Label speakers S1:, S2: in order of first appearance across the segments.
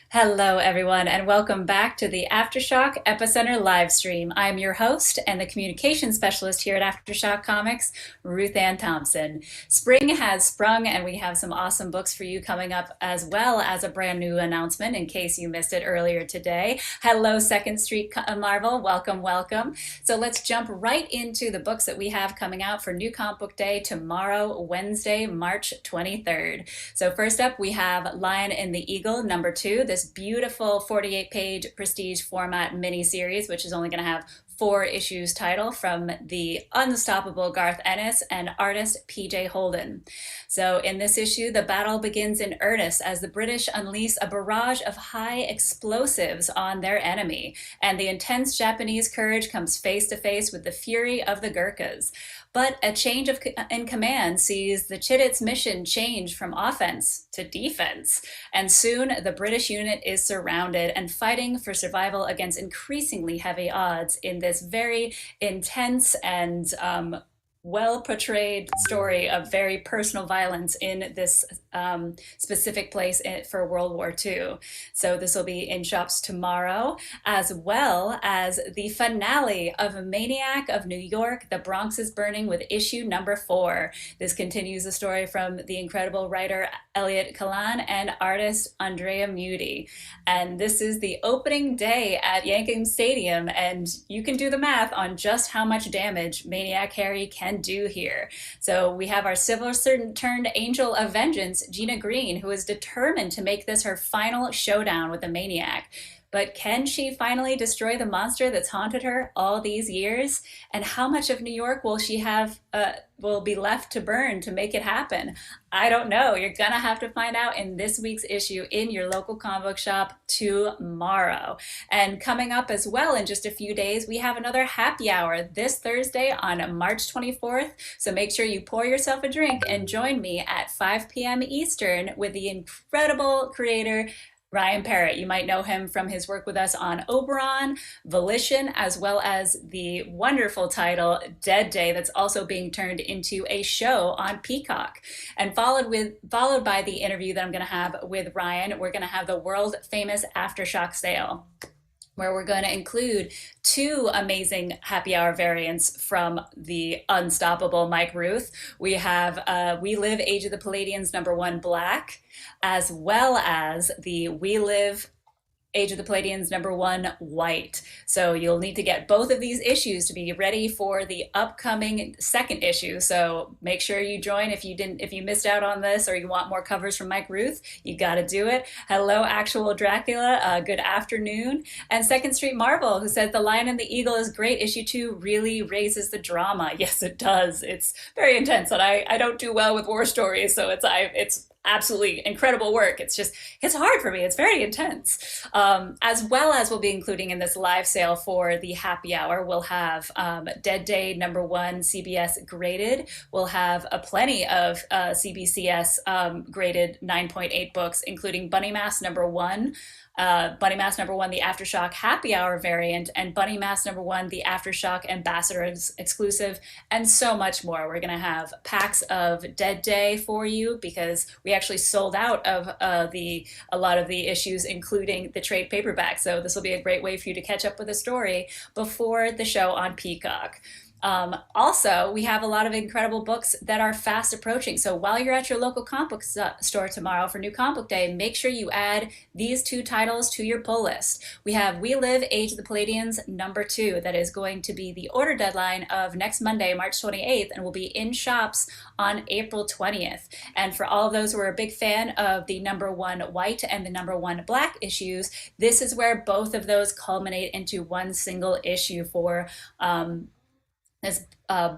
S1: Hello, everyone, and welcome back to the AfterShock EpiCenter live stream. I'm your host and the communication specialist here at AfterShock Comics, RuthAnn Thompson. Spring has sprung, and we have some awesome books for you coming up, as well as a brand new announcement in case you missed it earlier today. Hello, Second Street Marvel. Welcome, welcome. So let's jump right into the books that we have coming out for New Comic Book Day tomorrow, Wednesday, March 23rd. So first up, we have Lion and the Eagle, #2. This beautiful 48-page prestige format miniseries, which is only going to have 4 issues title from the unstoppable Garth Ennis and artist PJ Holden. So in this issue, the battle begins in earnest as the British unleash a barrage of high explosives on their enemy, and the intense Japanese courage comes face to face with the fury of the Gurkhas. But a change in command sees the Chitit's mission change from offense to defense, and soon the British unit is surrounded and fighting for survival against increasingly heavy odds in this very intense and well portrayed story of very personal violence in this specific place for World War II. So this will be in shops tomorrow, as well as the finale of Maniac of New York, The Bronx is Burning, with issue #4. This continues the story from the incredible writer Elliot Kalan and artist Andrea Muti. And this is the opening day at Yankee Stadium, and you can do the math on just how much damage Maniac Harry can do here. So we have our civil servant turned angel of vengeance, Gina Green, who is determined to make this her final showdown with the Maniac. But can she finally destroy the monster that's haunted her all these years? And how much of New York will she have, will be left to burn to make it happen? I don't know. You're gonna have to find out in this week's issue in your local comic book shop tomorrow. And coming up as well in just a few days, we have another happy hour this Thursday on March 24th. So make sure you pour yourself a drink and join me at 5 p.m. Eastern with the incredible creator Ryan Parrott. You might know him from his work with us on Oberon, Volition, as well as the wonderful title Dead Day that's also being turned into a show on Peacock. And followed by the interview that I'm going to have with Ryan, we're going to have the world famous Aftershock sale, where we're going to include 2 amazing happy hour variants from the unstoppable Mike Ruth. We have We Live Age of the Palladians #1 Black, as well as the We Live Age of the Palladians #1 White. So you'll need to get both of these issues to be ready for the upcoming second issue. So make sure you join if you missed out on this or you want more covers from Mike Ruth. You got to do it. Hello, Actual Dracula. Good afternoon. And Second Street Marvel, who said The Lion and the Eagle is great. Issue 2 really raises the drama. Yes, it does. It's very intense, and I don't do well with war stories, so it's absolutely incredible work. It's hard for me. It's very intense. As well as we'll be including in this live sale for the happy hour, we'll have Dead Day #1 CBS graded. We'll have plenty of CBCS graded 9.8 books, including Bunny Mask #1, Bunny Mask #1, the Aftershock Happy Hour variant, and Bunny Mask #1, the Aftershock Ambassador exclusive, and so much more. We're going to have packs of Dead Day for you because we actually sold out of a lot of the issues, including the trade paperback. So this will be a great way for you to catch up with the story before the show on Peacock. Also, we have a lot of incredible books that are fast approaching. So while you're at your local comic book store tomorrow for New Comic Book Day, make sure you add these 2 titles to your pull list. We have We Live Age of the Palladians #2. That is going to be the order deadline of next Monday, March 28th, and will be in shops on April 20th. And for all of those who are a big fan of the #1 White and the #1 Black issues, this is where both of those culminate into one single issue for this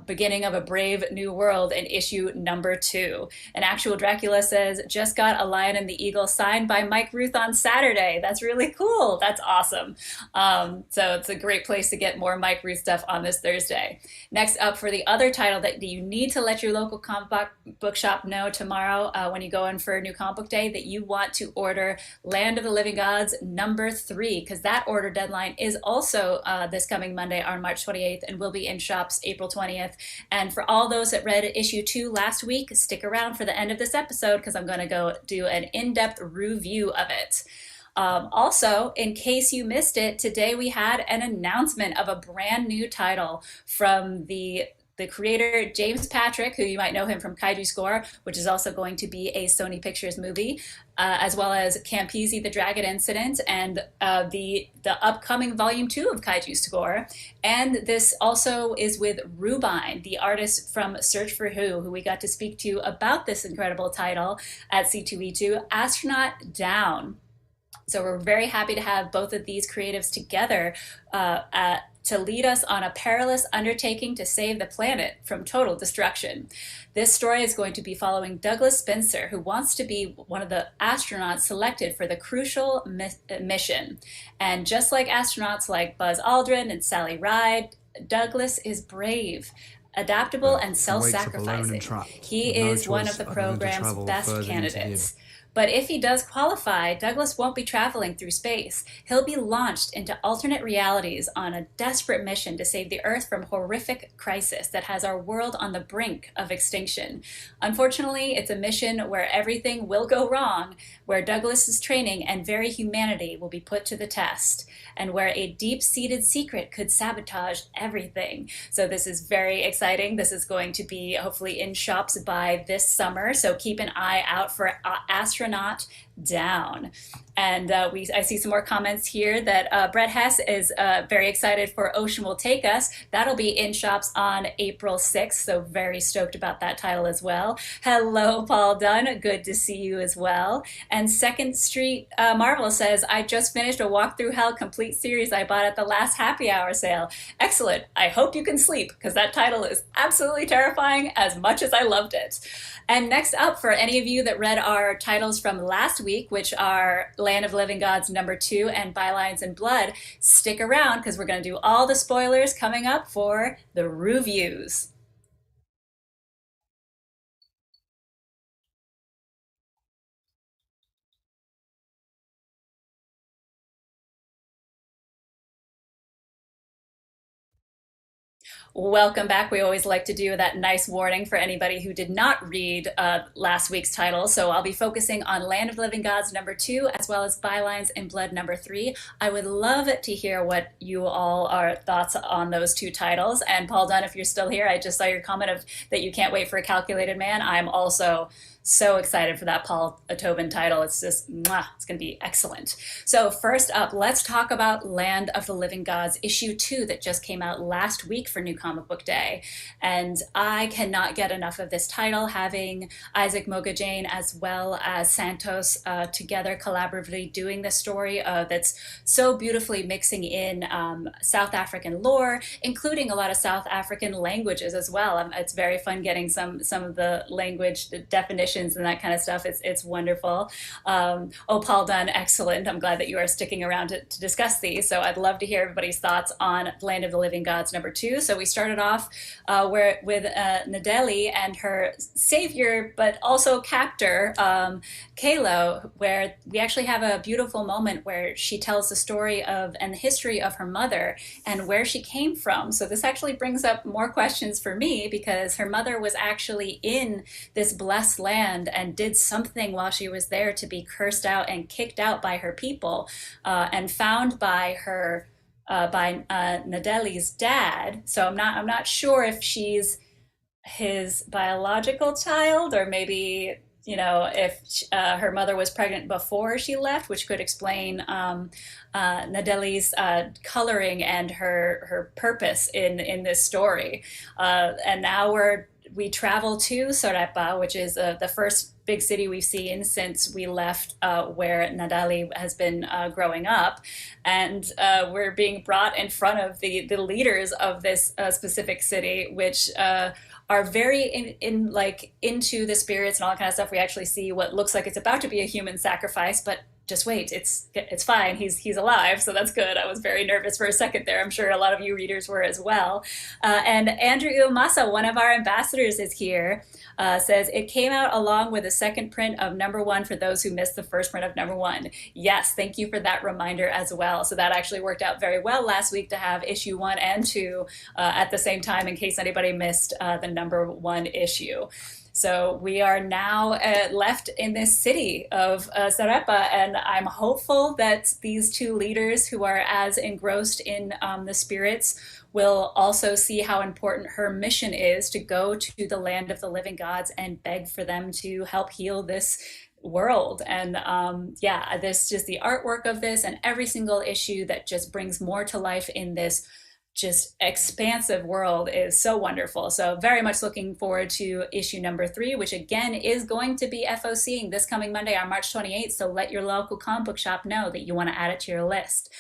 S1: beginning of a brave new world in issue #2. And Actual Dracula says, just got A Lion and the Eagle signed by Mike Ruth on Saturday. That's really cool. That's awesome. So it's a great place to get more Mike Ruth stuff on this Thursday. Next up, for the other title that you need to let your local comic book shop know tomorrow when you go in for New Comic Book Day, that you want to order Land of the Living Gods #3, because that order deadline is also this coming Monday on March 28th and will be in shops April 20th. And for all those that read issue 2 last week, stick around for the end of this episode because I'm going to go do an in-depth review of it. Also, in case you missed it, today we had an announcement of a brand new title from the creator James Patrick, who you might know him from Kaiju Score, which is also going to be a Sony Pictures movie, as well as Campisi the Dragon Incident, and the upcoming Volume 2 of Kaiju Score. And this also is with Rubine, the artist from Search for who we got to speak to about this incredible title at C2E2, Astronaut Down. So we're very happy to have both of these creatives together to lead us on a perilous undertaking to save the planet from total destruction. This story is going to be following Douglas Spencer, who wants to be one of the astronauts selected for the crucial mission. And just like astronauts like Buzz Aldrin and Sally Ride, Douglas is brave, adaptable, and self-sacrificing. He is one of the program's best candidates. But if he does qualify, Douglas won't be traveling through space. He'll be launched into alternate realities on a desperate mission to save the Earth from horrific crisis that has our world on the brink of extinction. Unfortunately, it's a mission where everything will go wrong, where Douglas's training and very humanity will be put to the test, and where a deep-seated secret could sabotage everything. So this is very exciting. This is going to be hopefully in shops by this summer, so keep an eye out for Astronaut Down. And I see some more comments here that Brett Hess is very excited for Ocean Will Take Us. That'll be in shops on April 6th, so very stoked about that title as well. Hello, Paul Dunn. Good to see you as well. And Second Street Marvel says, I just finished a Walk Through Hell complete series I bought at the last happy hour sale. Excellent. I hope you can sleep, because that title is absolutely terrifying as much as I loved it. And next up, for any of you that read our titles from last week, which are Land of Living Gods #2 and Bylines and Blood, stick around because we're going to do all the spoilers coming up for the reviews. Welcome back. We always like to do that nice warning for anybody who did not read last week's title. So I'll be focusing on Land of Living Gods #2, as well as Bylines and Blood #3. I would love to hear what you all are thoughts on those two titles. And Paul Dunn, if you're still here, I just saw your comment of that you can't wait for A Calculated Man. I'm also so excited for that Paul Tobin title. It's just, mwah, it's going to be excellent. So first up, let's talk about Land of the Living Gods issue 2 that just came out last week for New Comic Book Day. And I cannot get enough of this title, having Isaac Mogajane as well as Santos together collaboratively doing this story that's so beautifully mixing in South African lore, including a lot of South African languages as well. It's very fun getting some of the language definitions and that kind of stuff. It's wonderful. Oh, Paul Dunn, excellent. I'm glad that you are sticking around to discuss these. So I'd love to hear everybody's thoughts on Land of the Living Gods #2. So we started off with Nadeli and her savior, but also captor, Kalo, where we actually have a beautiful moment where she tells the story of and the history of her mother and where she came from. So this actually brings up more questions for me, because her mother was actually in this blessed land and did something while she was there to be cursed out and kicked out by her people, and found by her Nadeli's dad. So I'm not sure if she's his biological child, or maybe if her mother was pregnant before she left, which could explain Nadeli's coloring and her purpose in this story. And now we travel to Sorepa, which is the first big city we've seen since we left where Nadali has been growing up. And we're being brought in front of the leaders of this specific city, which are very into the spirits and all that kind of stuff. We actually see what looks like it's about to be a human sacrifice, but just wait, it's fine. He's alive, so that's good. I was very nervous for a second there. I'm sure a lot of you readers were as well. And Andrew Uemasa, one of our ambassadors, is here. Says it came out along with a second print of #1 for those who missed the first print of #1. Yes, thank you for that reminder as well. So that actually worked out very well last week to have issue 1 and 2 at the same time, in case anybody missed the #1 issue. So we are now left in this city of Sarepa, and I'm hopeful that these two leaders who are as engrossed in the spirits will also see how important her mission is to go to the land of the living gods and beg for them to help heal this world. And yeah, this just the artwork of this and every single issue that just brings more to life in this just expansive world is so wonderful. So very much looking forward to issue number 3, which again is going to be FOCing this coming Monday on March 28th. So let your local comic book shop know that you want to add it to your list.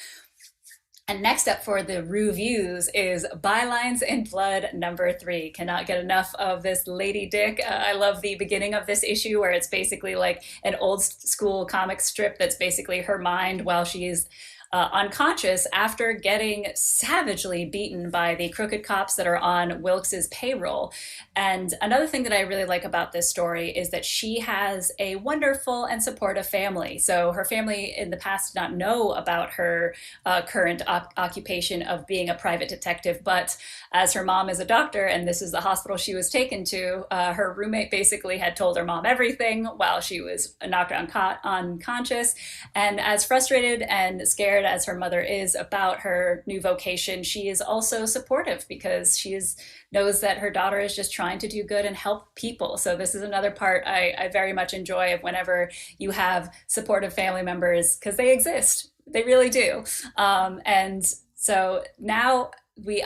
S1: And next up for the reviews is Bylines in Blood number 3. Cannot get enough of this Lady Dick. I love the beginning of this issue where it's basically like an old school comic strip that's basically her mind while she is unconscious after getting savagely beaten by the crooked cops that are on Wilkes's payroll. And another thing that I really like about this story is that she has a wonderful and supportive family. So her family in the past did not know about her current occupation of being a private detective, but as her mom is a doctor and this is the hospital she was taken to, her roommate basically had told her mom everything while she was knocked unconscious. And as frustrated and scared as her mother is about her new vocation, she is also supportive because knows that her daughter is just trying to do good and help people. So this is another part I very much enjoy of whenever you have supportive family members, because they exist. They really do. And so now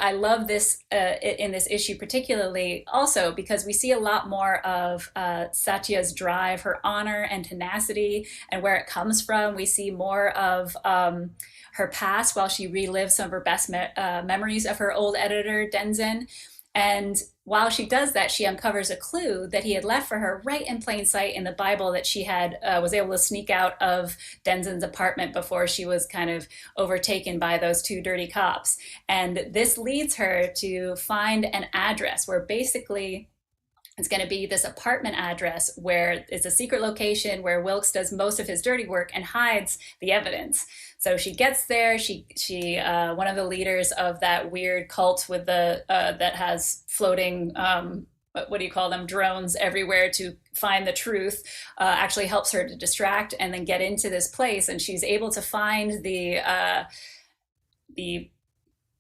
S1: I love this in this issue particularly also because we see a lot more of Satya's drive, her honor and tenacity and where it comes from. We see more of her past while she relives some of her best memories of her old editor, Denzin. And while she does that, she uncovers a clue that he had left for her right in plain sight in the Bible that she had was able to sneak out of Denzin's apartment before she was kind of overtaken by those two dirty cops. And this leads her to find an address where basically it's going to be this apartment address where it's a secret location where Wilkes does most of his dirty work and hides the evidence. So she gets there. She one of the leaders of that weird cult with the that has floating what do you call them, drones everywhere to find the truth, actually helps her to distract and then get into this place. And she's able to find the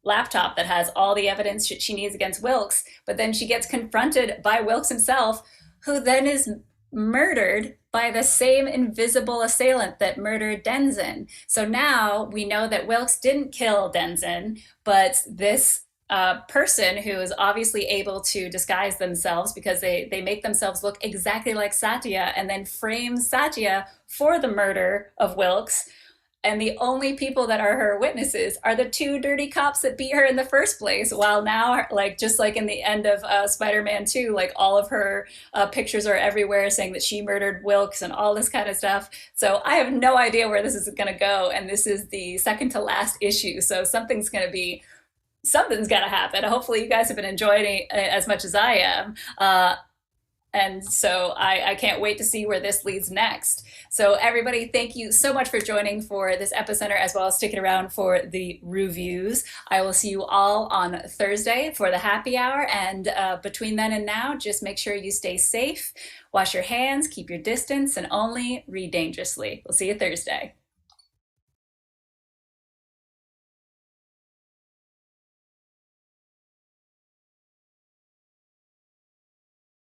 S1: laptop that has all the evidence she needs against Wilkes, but then she gets confronted by Wilkes himself, who then is murdered by the same invisible assailant that murdered Denzin. So now we know that Wilkes didn't kill Denzin, but this person who is obviously able to disguise themselves because they make themselves look exactly like Satya and then frame Satya for the murder of Wilkes. And the only people that are her witnesses are the two dirty cops that beat her in the first place. While now, like just like in the end of Spider-Man 2, like all of her pictures are everywhere saying that she murdered Wilkes and all this kind of stuff. So I have no idea where this is going to go. And this is the second to last issue. So something's going to happen. Hopefully you guys have been enjoying it as much as I am. And so I can't wait to see where this leads next. So everybody, thank you so much for joining for this EpiCenter as well as sticking around for the reviews. I will see you all on Thursday for the happy hour. And between then and now, just make sure you stay safe, wash your hands, keep your distance, and only read dangerously. We'll see you Thursday.